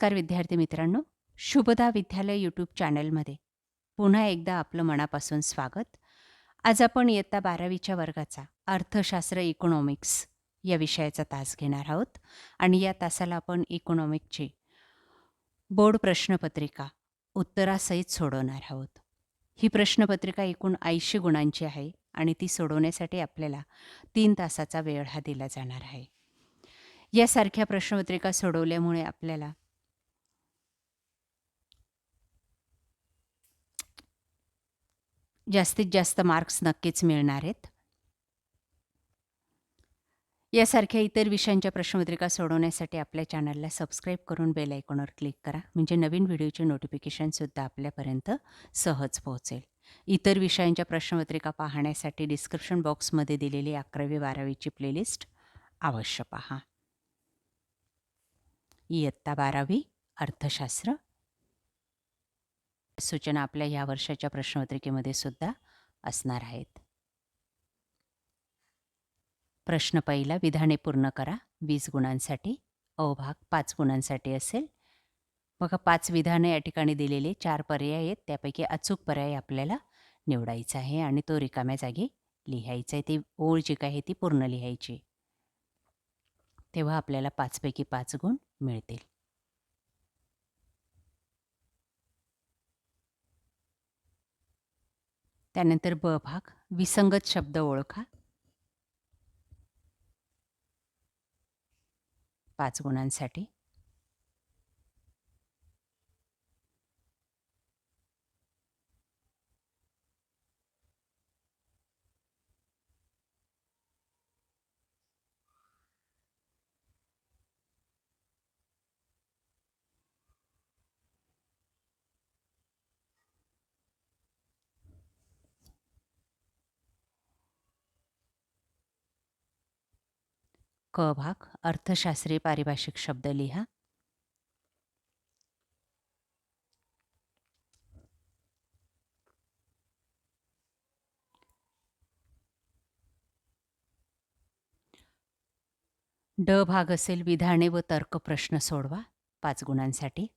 नमस्कार विद्यार्थी मित्रांनो, शुभदा विद्यालय यूट्यूब चॅनलमध्ये पुन्हा एकदा आपलं मनापासून स्वागत. आज आपण इयत्ता 12वीच्या वर्गाचा अर्थशास्त्र इकॉनॉमिक्स या विषयाचा तास घेणार आहोत आणि या तासाला आपण इकॉनॉमिक्सची बोर्ड प्रश्नपत्रिका उत्तरासहित सोडवणार आहोत. ही प्रश्नपत्रिका एकूण 80 गुणांची आहे आणि ती सोडवण्यासाठी आपल्याला 3 तासाचा वेळ हा दिला जाणार आहे. यासारख्या प्रश्नपत्रिका सोडवल्यामुळे आपल्याला जास्तीत जास्त मार्क्स नक्कीच मिळणार आहेत. यासारख्या इतर विषयांच्या प्रश्नपत्रिका सोडवण्यासाठी आपल्या चॅनलला सबस्क्राईब करून बेल आयकॉनवर क्लिक करा, म्हणजे नवीन व्हिडिओचे नोटिफिकेशनसुद्धा आपल्यापर्यंत सहज पोहोचेल. इतर विषयांच्या प्रश्नपत्रिका पाहण्यासाठी डिस्क्रिप्शन बॉक्समध्ये दिलेली 11वी-12वीची प्लेलिस्ट अवश्य पहा. इयत्ता 12वी अर्थशास्त्र सूचना आपल्या या वर्षाच्या प्रश्नपत्रिकेमध्ये सुद्धा असणार आहेत. प्रश्न पहिला, विधाने पूर्ण करा. 20 गुणांसाठी. अ भाग 5 गुणांसाठी असेल. बघा 5 विधाने या ठिकाणी दिलेले 4 पर्याय आहेत. त्यापैकी अचूक पर्याय आपल्याला निवडायचा आहे आणि तो रिकाम्या जागी लिहायचा आहे. ती ओळ जी काय आहे ती पूर्ण लिहायची. तेव्हा आपल्याला 5 पैकी 5 गुण मिळतील. त्यानंतर ब भाग, विसंगत शब्द ओळखा. 5 गुणांसाठी. क भाग, अर्थशास्त्रीय पारिभाषिक शब्द लिहा. ड भाग असेल, विधाने व तर्क प्रश्न सोडवा. 5 गुणांसाठी.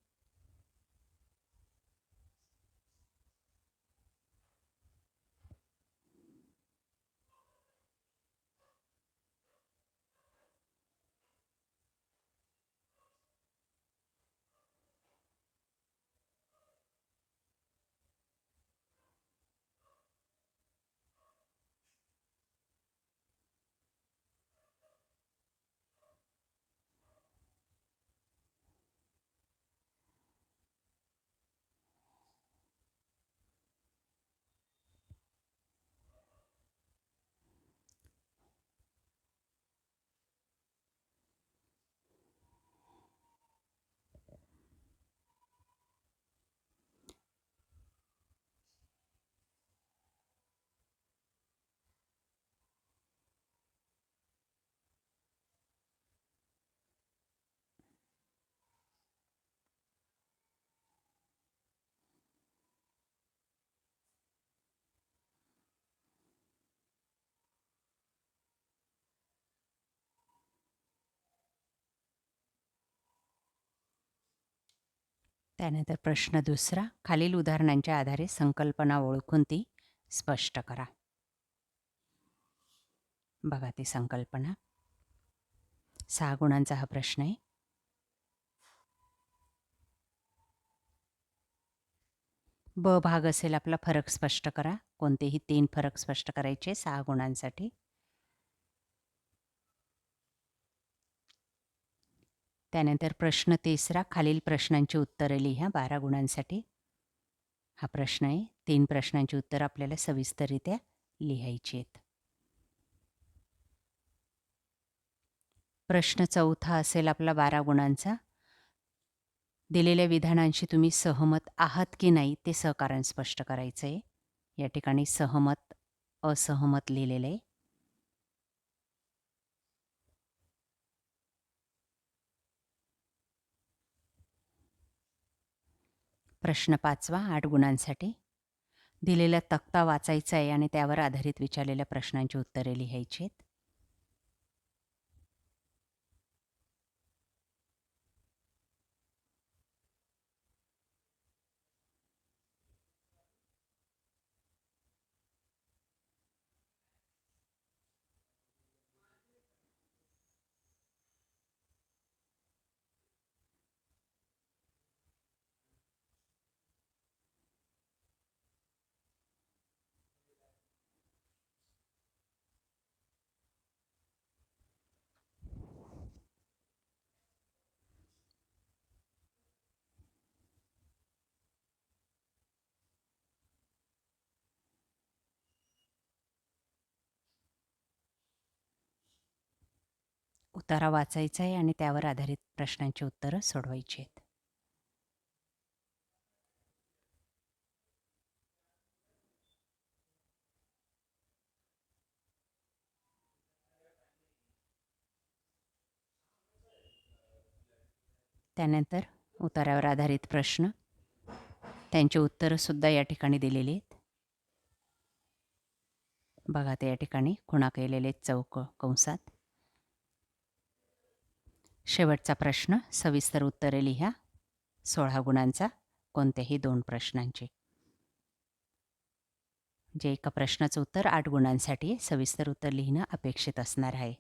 त्यानंतर प्रश्न दुसरा, खालील उदाहरणांच्या आधारे संकल्पना ओळखून ती स्पष्ट करा. बघा ती संकल्पना. 6 गुणांचा हा प्रश्न आहे. ब भाग असेल आपला, फरक स्पष्ट करा. कोणतेही 3 फरक स्पष्ट करायचे 6 गुणांसाठी. त्यानंतर प्रश्न तिसरा, खालील प्रश्नांची उत्तरे लिहा. 12 गुणांसाठी हा प्रश्न आहे. 3 प्रश्नांची उत्तरं आपल्याला सविस्तररित्या लिहायची आहेत. प्रश्न चौथा असेल आपला 12 गुणांचा. दिलेल्या विधानांशी तुम्ही सहमत आहात की नाही ते सहकारण स्पष्ट करायचं आहे. या ठिकाणी सहमत, असहमत लिहिलेलं आहे. प्रश्न 5वा 8 गुणांसाठी. दिलेला तक्ता वाचायचा आहे आणि त्यावर आधारित विचारलेल्या प्रश्नांची उत्तरे लिहायची आहेत. उतारा वाचायचा आहे आणि त्यावर आधारित प्रश्नांची उत्तरं सोडवायची आहेत. त्यानंतर उतारावर आधारित प्रश्न, त्यांची उत्तरंसुद्धा या ठिकाणी दिलेली आहेत. बघा ते या ठिकाणी खुणा केलेले आहेत चौक कंसात. शेवटचा प्रश्न, सविस्तर उत्तरे लिहा 16 गुणांचा, कोणत्याही 2 प्रश्नांची. जे एका प्रश्नाचं उत्तर 8 गुणांसाठी आहे, सविस्तर उत्तर लिहिणं अपेक्षित असणार आहे.